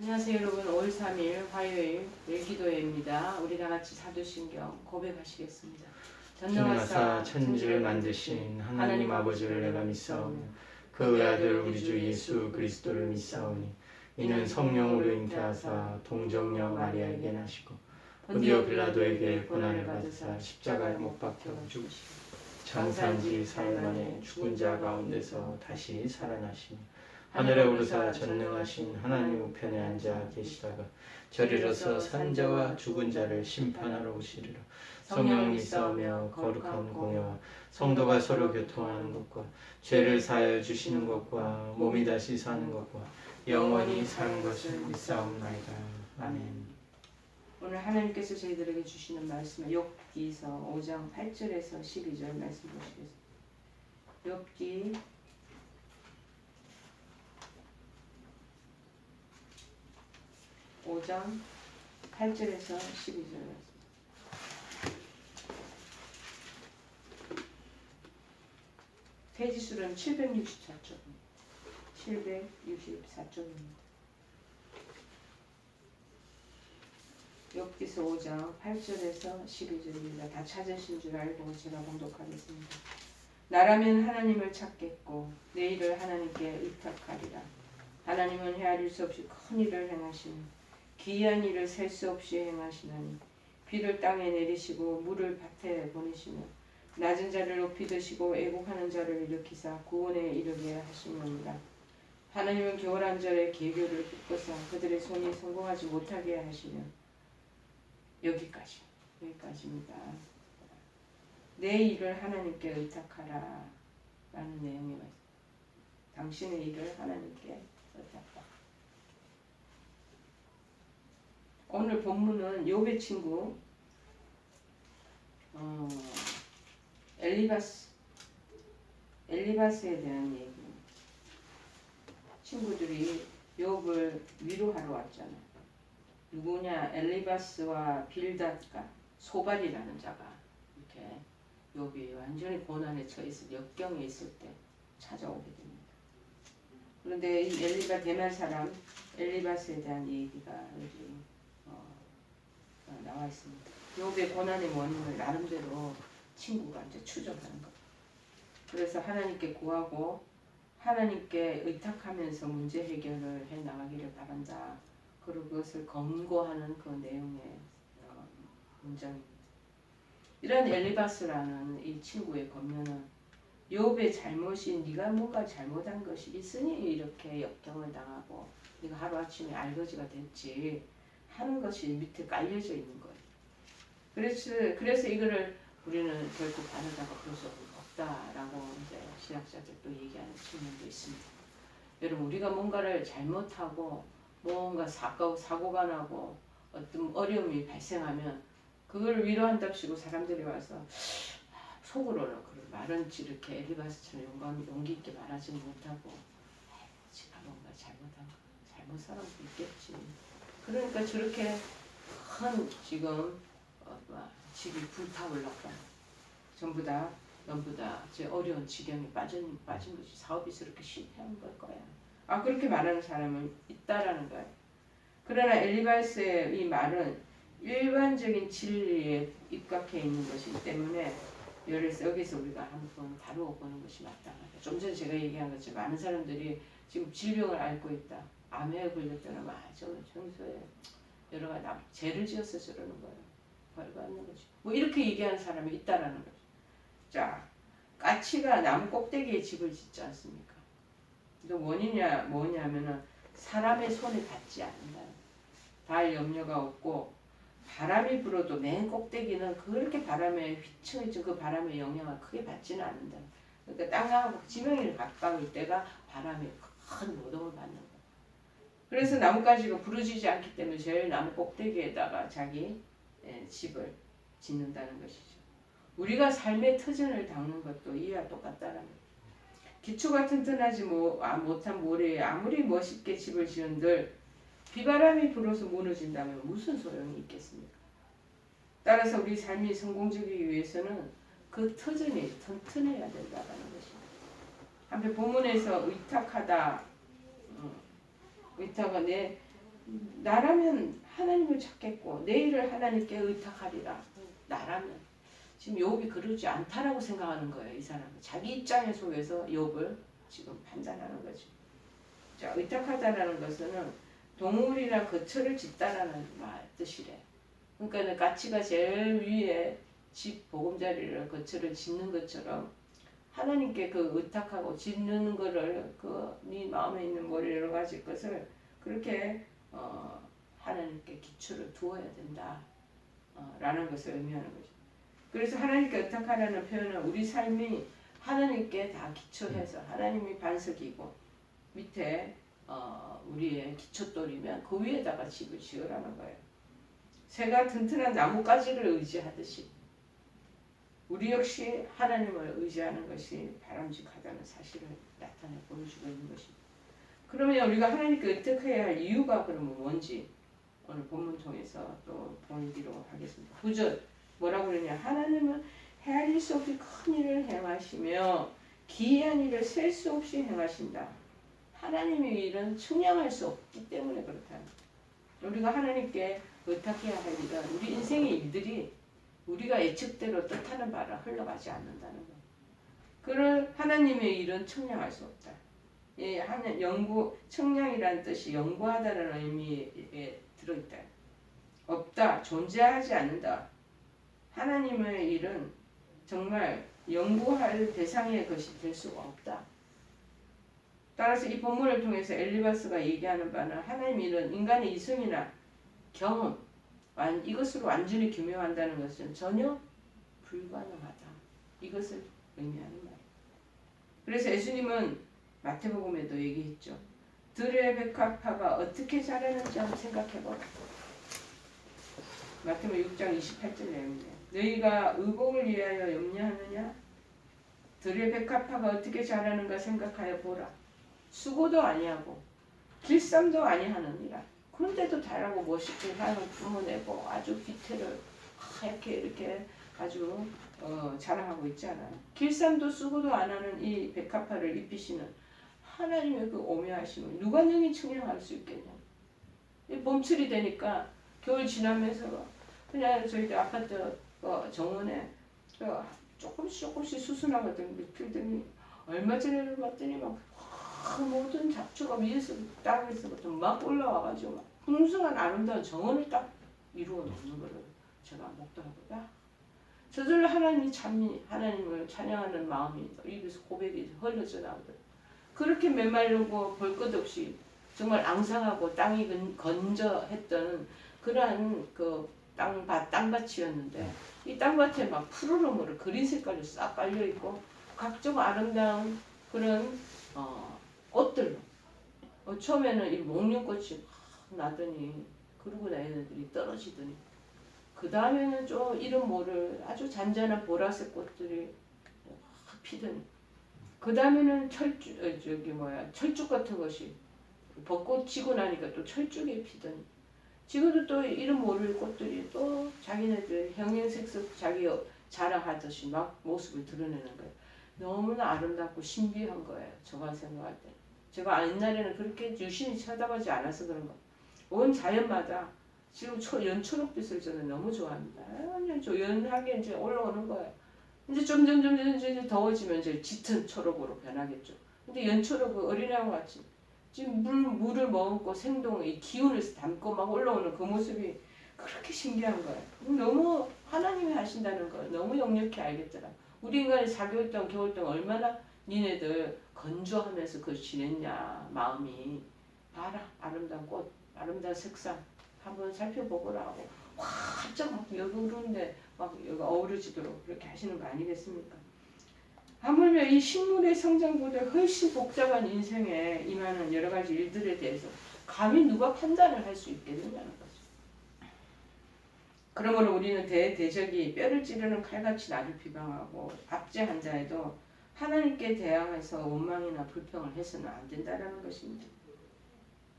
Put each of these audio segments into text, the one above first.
안녕하세요 여러분. 5월 3일 화요일 일기도회입니다. 우리 다같이 사도신경 고백하시겠습니다. 전능하사 천지를 만드신 하나님 아버지를 내가 믿사오며 그 외아들 우리 주 예수 그리스도를 믿사오니 이는 성령으로 잉태하사 동정녀 마리아에게 나시고 본디오 빌라도에게 고난을 받으사 십자가에 못 박혀 죽으시고 장사한지 사흘 만에 죽은 자 가운데서 다시 살아나시니 하늘에 오르사 전능하신 하나님 우편에 앉아 계시다가 저리로서 산자와 죽은 자를 심판하러 오시리라. 성령을 믿사오며 거룩한 공예와 성도가 서로 교통하는 것과 죄를 사하여 주시는 것과 몸이 다시 사는 것과 영원히 사는 것을 믿사옵나이다. 아멘. 오늘 하나님께서 저희들에게 주시는 말씀은 욥기서 5장 8절에서 12절 말씀 보시겠습니다. 욥기 5장 8절에서 12절 말씀. 페이지수는 764쪽. 764쪽입니다. 욥기서 5장 8절에서 12절입니다. 다 찾으신 줄 알고 제가 봉독하겠습니다. 나라면 하나님을 찾겠고 내 일을 하나님께 의탁하리라. 하나님은 헤아릴 수 없이 큰 일을 행하시니 기이한 일을 셀 수 없이 행하시나니 비를 땅에 내리시고 물을 밭에 보내시며 낮은 자를 높이 드시고 애국하는 자를 일으키사 구원에 이르게 하시느니라. 하나님은 교활한 자의 계교를 꺾으사 그들의 손이 성공하지 못하게 하시며 여기까지입니다. 내 일을 하나님께 의탁하라 라는 내용이 말씀. 당신의 일을 하나님께 의탁하라. 오늘 본문은 욥의 친구 엘리바스에 대한 얘기입니다. 친구들이 욥을 위로하러 왔잖아요. 누구냐? 엘리바스와 빌닷과 소발이라는 자가 이렇게 욥이 완전히 고난에 처해서 역경에 있을 때 찾아오게 됩니다. 그런데 이 대만 사람 엘리바스에 대한 얘기가 여기 나와 있습니다. 욥의 고난의 원인을 나름대로 친구가 이제 추적하는 것. 그래서 하나님께 구하고 하나님께 의탁하면서 문제 해결을 해 나가기를 바란다. 그리고 그것을 권고하는 그 내용의 문장입니다. 이런 엘리바스라는 이 친구의 권면은 욥의 잘못이 네가 뭔가 잘못한 것이 있으니 이렇게 역경을 당하고 네가 하루아침에 알거지가 됐지 하는 것이 밑에 깔려져 있는 거예요. 그래서 이거를 우리는 결코 바르다고 볼 수 없다라고 이제 신학자들 또 얘기하는 측면도 있습니다. 여러분 우리가 뭔가를 잘못하고 뭔가 사고가 나고 어떤 어려움이 발생하면 그걸 위로한답시고 사람들이 와서 속으로는 그 말은 이렇게 엘리바스처럼 용기 있게 말하지 못하고 지가 뭔가 잘못 사람도 있겠지. 그러니까 저렇게 큰 지금 집이 불타올랐다. 전부 다 제 어려운 지경에 빠진 것이 사업이 저렇게 실패한 걸 거야. 그렇게 말하는 사람은 있다라는 거예요. 그러나 엘리바스의 이 말은 일반적인 진리에 입각해 있는 것이기 때문에 여기서 우리가 한번 다루어 보는 것이 마땅하다. 좀 전에 제가 얘기한 것처럼 많은 사람들이 지금 질병을 앓고 있다. 암에 걸렸다나 평소에 여러 가지 죄를 지어서 저러는 거예요. 벌 받는 거지. 뭐 이렇게 얘기하는 사람이 있다라는 거죠. 자, 까치가 나무 꼭대기에 집을 짓지 않습니까? 그 원인이 뭐냐면은 사람의 손에 닿지 않는다. 닿을 염려가 없고 바람이 불어도 맨 꼭대기는 그렇게 바람에 휘청휘청 그 바람의 영향을 크게 받지는 않는다. 그러니까 땅하고 지명이 가까울 때가 바람이 큰 노동을 받는 거야. 그래서 나뭇가지가 부러지지 않기 때문에 제일 나무 꼭대기에다가 자기 집을 짓는다는 것이죠. 우리가 삶의 터전을 닦는 것도 이와 똑같다라는 거예요. 기초가 튼튼하지 못한 모래에 아무리 멋있게 집을 지은들 비바람이 불어서 무너진다면 무슨 소용이 있겠습니까? 따라서 우리 삶이 성공적이기 위해서는 그 터전이 튼튼해야 된다는 것입니다. 한편 본문에서 의탁하다, 의탁은 나라면 하나님을 찾겠고 내 일을 하나님께 의탁하리라. 나라면. 지금 욥이 그러지 않다라고 생각하는 거예요. 이 사람은. 자기 입장에 속에서 욥을 지금 판단하는 거죠. 자, 의탁하다라는 것은 동물이나 거처를 짓다라는 뜻이래. 그러니까 가치가 제일 위에 집 보금자리를 거처를 짓는 것처럼 하나님께 그 의탁하고 짓는 거를 그 네 마음에 있는 뭐 여러 가지 것을 그렇게 하나님께 기초를 두어야 된다 라는 것을 의미하는 거죠. 그래서 하나님께 의탁하라는 표현은 우리 삶이 하나님께 다 기초해서 하나님이 반석이고 밑에 우리의 기초돌이면 그 위에다가 집을 지으라는 거예요. 새가 튼튼한 나뭇가지를 의지하듯이 우리 역시 하나님을 의지하는 것이 바람직하다는 사실을 나타내 보여주고 있는 것입니다. 그러면 우리가 하나님께 의탁해야 할 이유가 그러면 뭔지 오늘 본문 통해서 또 보이기로 하겠습니다. 9절 뭐라고 그러냐. 하나님은 헤아릴 수 없이 큰 일을 행하시며 기이한 일을 셀 수 없이 행하신다. 하나님의 일은 측량할 수 없기 때문에 그렇다. 우리가 하나님께 의탁해야 할 일은 우리 인생의 일들이 우리가 예측대로 뜻하는 바라 흘러가지 않는다는 것. 그런 하나님의 일은 측량할 수 없다. 예, 연구, 측량이라는 뜻이 연구하다라는 의미에 들어있다. 없다, 존재하지 않는다. 하나님의 일은 정말 연구할 대상의 것이 될 수가 없다. 따라서 이 본문을 통해서 엘리바스가 얘기하는 바는 하나님의 일은 인간의 이성이나 경험, 이것으로 완전히 규명한다는 것은 전혀 불가능하다. 이것을 의미하는 말이에요. 그래서 예수님은 마태복음에도 얘기했죠. 들의 백합화가 어떻게 자라는지 한번 생각해보라. 마태복음 6장 28절 내용이에요. 너희가 의복을 위하여 염려하느냐? 들의 백합화가 어떻게 자라는가 생각하여 보라. 수고도 아니하고 길쌈도 아니하느니라. 그런데도 자라고 멋있게 향을 뿜어내고 아주 빛을 하얗게 이렇게 아주 자랑하고 있잖아요. 길쌈도 수고도 안 하는 이 백합화를 입히시는 하나님의 그 오묘하심을 누가 능히 측량할 수 있겠냐. 이 봄철이 되니까 겨울 지나면서 그냥 저희 아파트 정원에 조금씩 수순하거든요. 필더니 얼마 전에 봤더니 막 모든 잡초가 위에서 땅에서부터 막 올라와가지고 막 풍성한 아름다운 정원을 딱 이루어 놓는 거를 제가 목도하고 저절로 하나님을 찬양하는 마음이 입에서 고백이 흘러져 나오더라고요. 그렇게 메마르고 볼 것 없이 정말 앙상하고 땅이 건조했던 그러한 그 땅밭이었는데 이 땅밭에 막 푸르름으로 그린 색깔로 싹 깔려 있고 각종 아름다운 그런 꽃들로 처음에는 이 목련꽃이 나더니 그러고 얘네들이 떨어지더니 그 다음에는 좀 이름 모를 아주 잔잔한 보라색 꽃들이 피더니 그 다음에는 철쭉 같은 것이 벚꽃 지고 나니까 또 철쭉이 피더니 지금도 또 이름 모를 꽃들이 또 자기네들 형형색색 자기 자랑하듯이 막 모습을 드러내는 거예요. 너무나 아름답고 신비한 거예요. 제가 생각할 때. 제가 옛날에는 그렇게 유심히 쳐다보지 않아서 그런 거. 온 자연마다 지금 연초록빛을 저는 너무 좋아합니다. 완전 조연하게 이제 올라오는 거예요. 이제 점점 더워지면 이제 짙은 초록으로 변하겠죠. 근데 연초록 그 어린애와 같이 지금 물을 머금고 생동의 기운을 담고 막 올라오는 그 모습이 그렇게 신기한 거예요. 너무 하나님이 하신다는 걸 너무 역력히 알겠더라. 우리 인간이 4개월동 겨울동 얼마나 니네들 건조하면서 그걸 지냈냐 마음이. 봐라 아름다운 꽃 아름다운 색상 한번 살펴보거라 하고 활짝 막 여기 오르는데 막 여기 어우러지도록 그렇게 하시는 거 아니겠습니까? 하물며 이 식물의 성장보다 훨씬 복잡한 인생에 임하는 여러 가지 일들에 대해서 감히 누가 판단을 할 수 있겠느냐는 거죠. 그러므로 우리는 대적이 뼈를 찌르는 칼같이 나를 비방하고 압제한 자에도 하나님께 대항해서 원망이나 불평을 해서는 안 된다는 것입니다.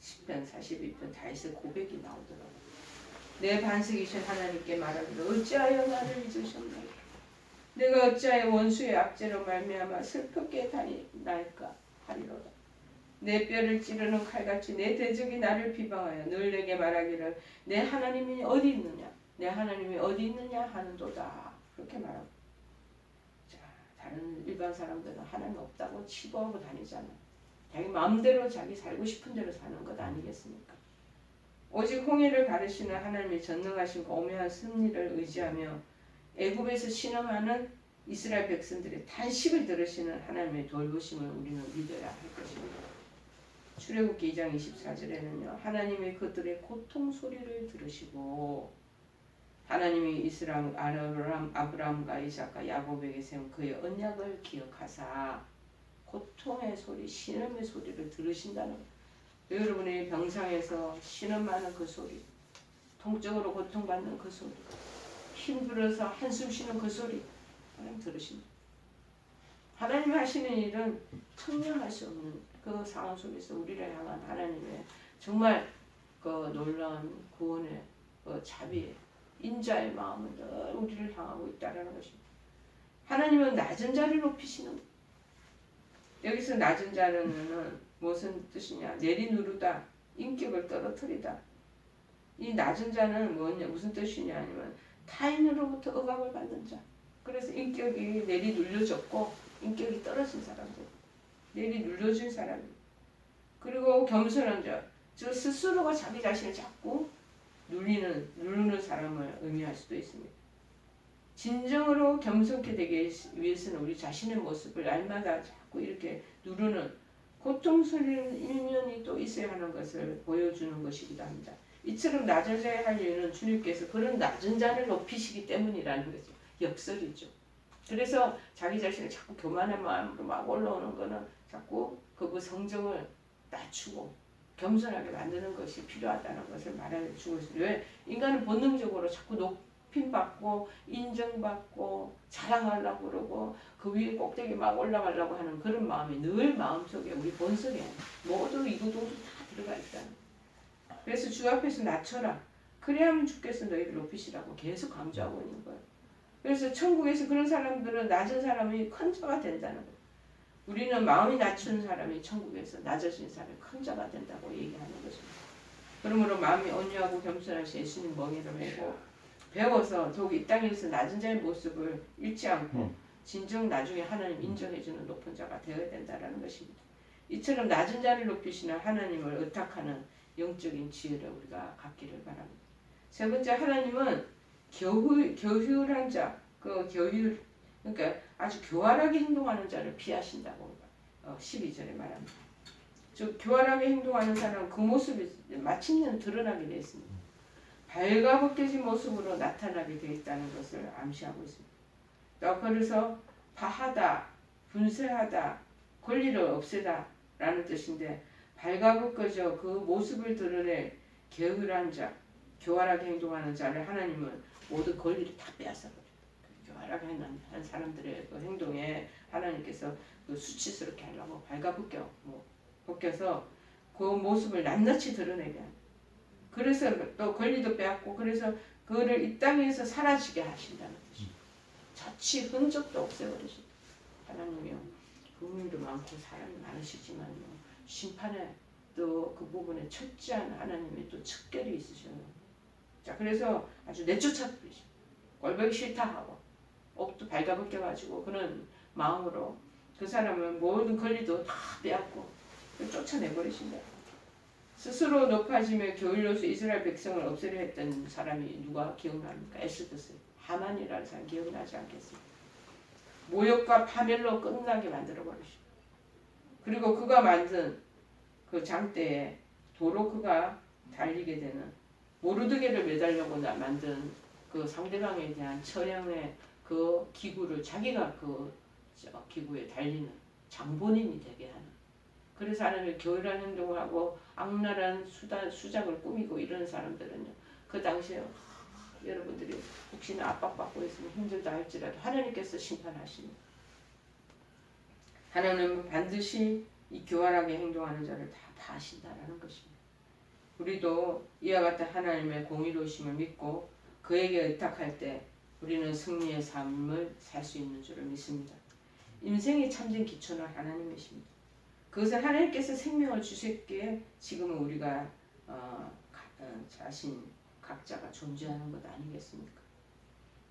시편 42편 다윗의 고백이 나오더라고요. 내 반석이신 하나님께 말하기를 어찌하여 나를 잊으셨나이까. 내가 어찌하여 원수의 압제로 말미암아 슬프게 다니나이까 하리로다. 내 뼈를 찌르는 칼같이 내 대적이 나를 비방하여 늘 내게 말하기를 내 하나님이 어디 있느냐 내 하나님이 어디 있느냐 하는도다. 그렇게 말하고. 자, 다른 일반 사람들은 하나님 없다고 치부하고 다니잖아. 자기 마음대로 자기 살고 싶은 대로 사는 것 아니겠습니까? 오직 홍해를 가르시는 하나님의 전능하신 오묘한 승리를 의지하며 애굽에서 신음하는 이스라엘 백성들의 탄식을 들으시는 하나님의 돌보심을 우리는 믿어야 할 것입니다. 출애굽기 2장 24절에는요. 하나님이 그들의 고통 소리를 들으시고 하나님이 이스라엘 아브라함과 이삭과 야곱에게 세운 그의 언약을 기억하사 고통의 소리, 신음의 소리를 들으신다는 거예요. 여러분의 병상에서 신음하는 그 소리, 통적으로 고통받는 그 소리, 힘들어서 한숨 쉬는 그 소리 하나님 들으신다. 하나님 하시는 일은 청량할 수 없는 그 상황 속에서 우리를 향한 하나님의 정말 그 놀라운 구원의 그 자비의 인자의 마음은 늘 우리를 향하고 있다는 것입니다. 하나님은 낮은 자를 높이시는 거예요. 여기서 낮은 자는 무슨 뜻이냐? 내리누르다, 인격을 떨어뜨리다. 이 낮은 자는 뭐냐? 무슨 뜻이냐? 아니면 타인으로부터 억압을 받는 자. 그래서 인격이 내리눌려졌고 인격이 떨어진 사람들. 내리눌려진 사람. 그리고 겸손한 자. 저 스스로가 자기 자신을 자꾸 누르는 사람을 의미할 수도 있습니다. 진정으로 겸손케 되기 위해서는 우리 자신의 모습을 날마다 자꾸 이렇게 누르는 고통스러운 일면이 또 있어야 하는 것을 보여주는 것이기도 합니다. 이처럼 낮은 자에 할 이유는 주님께서 그런 낮은 자를 높이시기 때문이라는 거죠. 역설이죠. 그래서 자기 자신을 자꾸 교만의 마음으로 막 올라오는 거는 자꾸 그 성정을 낮추고 겸손하게 만드는 것이 필요하다는 것을 말해주고 있습니다. 왜? 인간은 본능적으로 자꾸 높임받고 인정받고 자랑하려고 그러고 그 위에 꼭대기 막 올라가려고 하는 그런 마음이 늘 마음속에 우리 본성에 모두 이구동수 다 들어가 있다는 거예요. 그래서 주 앞에서 낮춰라. 그래야만 주께서 너희를 높이시라고 계속 강조하고 있는 거예요. 그래서 천국에서 그런 사람들은 낮은 사람이 큰 자가 된다는 거예요. 우리는 마음이 낮춘 사람이 천국에서 낮아진 사람이 큰 자가 된다고 얘기하는 것입니다. 그러므로 마음이 온유하고 겸손하신 예수님 멍에를 메고 배워서 더욱 이 땅에서 낮은 자의 모습을 잃지 않고 진정 나중에 하나님 인정해주는 높은 자가 되어야 된다는 것입니다. 이처럼 낮은 자를 높이시는 하나님을 의탁하는 영적인 지혜를 우리가 갖기를 바랍니다. 세 번째, 하나님은 교활한 자, 그러니까 아주 교활하게 행동하는 자를 피하신다고 12절에 말합니다. 즉 교활하게 행동하는 사람은 그 모습이 마침내 드러나게 되어 있습니다. 발가벗겨진 모습으로 나타나게 되어 있다는 것을 암시하고 있습니다. 그래서 파하다, 분쇄하다, 권리를 없애다 라는 뜻인데 발가벗겨져 그 모습을 드러낼 게으른 자, 교활하게 행동하는 자를 하나님은 모든 권리를 다 빼앗아버려요. 교활하게 하는 사람들의 그 행동에 하나님께서 그 수치스럽게 하려고 벗겨서 그 모습을 낱낱이 드러내게 합니다. 그래서 또 권리도 빼앗고 그래서 그를 이 땅에서 사라지게 하신다는 뜻입니다. 자취 흔적도 없애버리십니다. 하나님이요. 긍휼도 많고 사랑이 많으시지만요. 심판에 또 그 부분에 철저한 하나님의 또 척결이 있으셔요. 자, 그래서 아주 내쫓아 버리십니다. 꼴보기 싫다 하고 옷도 발가벗겨가지고 그런 마음으로 그 사람은 모든 권리도 다 빼앗고 쫓아내버리신다. 스스로 높아지며 게을러서 이스라엘 백성을 없애려 했던 사람이 누가 기억납니까? 에스더스, 하만이라는 사람 기억나지 않겠습니까? 모욕과 파멸로 끝나게 만들어버리십니다. 그리고 그가 만든 그 장대에 도로 그가 달리게 되는 모르드게를 매달려고 만든 그 상대방에 대한 처형의 그 기구를 자기가 그 기구에 달리는 장본인이 되게 하는. 그래서 하나님의 교활한 행동을 하고 악랄한 수작을 꾸미고 이런 사람들은요. 그 당시에 여러분들이 혹시나 압박받고 있으면 힘들다 할지라도 하나님께서 심판하십니다. 하나님은 반드시 이 교활하게 행동하는 자를 다 파하신다라는 것입니다. 우리도 이와 같은 하나님의 공의로우심을 믿고 그에게 의탁할 때 우리는 승리의 삶을 살 수 있는 줄을 믿습니다. 인생의 참된 기초는 하나님이십니다. 그것을 하나님께서 생명을 주셨기에 지금은 우리가 자신 각자가 존재하는 것 아니겠습니까?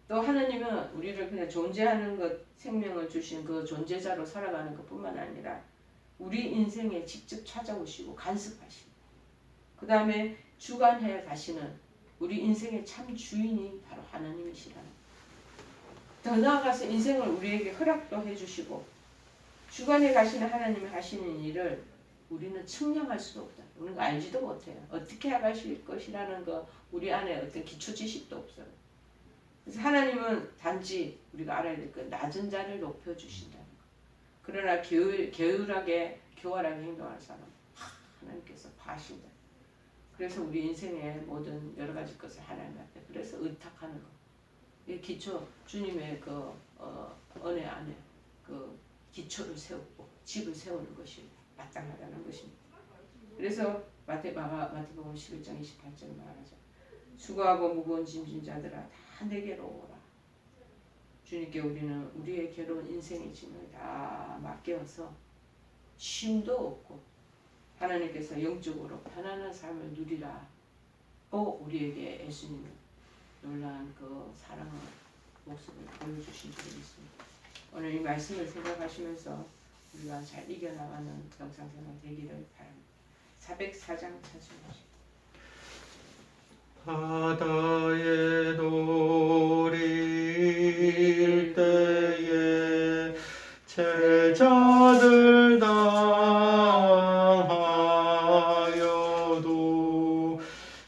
또 하나님은 우리를 그냥 존재하는 것, 생명을 주신 그 존재자로 살아가는 것뿐만 아니라 우리 인생에 직접 찾아오시고 간섭하시고 그 다음에 주관해 가시는 우리 인생의 참 주인이 바로 하나님이시라는 더 나아가서 인생을 우리에게 허락도 해주시고 주관해 가시는 하나님이 하시는 일을 우리는 측량할 수도 없다. 우리는 알지도 못해요. 어떻게 하실 것이라는 거 우리 안에 어떤 기초 지식도 없어요. 그래서 하나님은 단지 우리가 알아야 될 것 낮은 자를 높여주신다는 거. 그러나 게으르게 교활하게 행동하는 사람 하나님께서 파신다. 그래서 우리 인생의 모든 여러 가지 것을 하나님 앞에 그래서 의탁하는 거. 이 기초 주님의 그 은혜 안에 그 기초를 세우고 집을 세우는 것이 마땅하다는 것입니다. 그래서 마태복음 11장 28절 말하죠. 수고하고 무거운 짐진 자들아 다 내게로 오라. 주님께 우리는 우리의 괴로운 인생의 짐을 다 맡겨서 쉼도 없고 하나님께서 영적으로 편안한 삶을 누리라. 우리에게 예수님은 놀라운 그 사랑의 모습을 보여주신 적이 있습니다. 오늘 이 말씀을 생각하시면서 우리가 잘 이겨나가는 영상생활 되기를 바랍니다. 404장 찬송하시고 바다에 노릴 때에 제자들 당하여도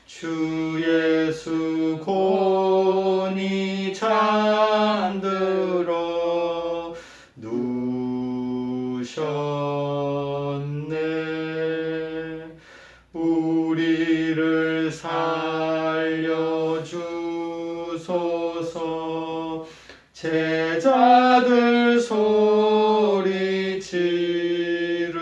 주 예수 곤히 잠들어 누셨네. 우리를 살려주소서. 제자들 소리 지르니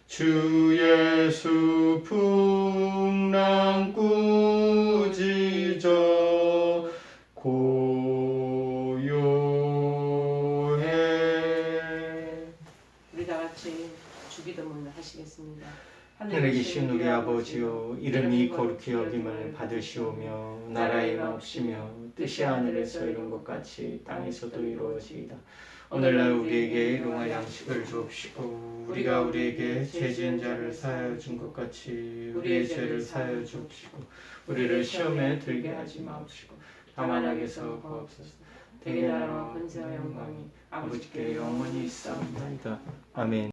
주 예수 풍랑 꾸짖어 고요해. 우리 다 같이 주기도문을 하시겠습니다. 하늘에 계신 우리 아버지여, 이름이 거룩히 여김을 받으시오며 나라의 마옵시며 뜻이 하늘에서 이룬 것 같이 땅에서도 이루어지이다. 오늘날 우리에게 일용할 양식을 주옵시고 우리가 우리에게 죄 지은 자를 사하여 준 것 같이 우리의 죄를 사하여 주옵시고 우리를 시험에 들게 하지 마옵시고 다만 악에서 구하옵소서. 대개 나라와 권세와 영광이 아버지께 영원히 있사옵나이다. 아멘.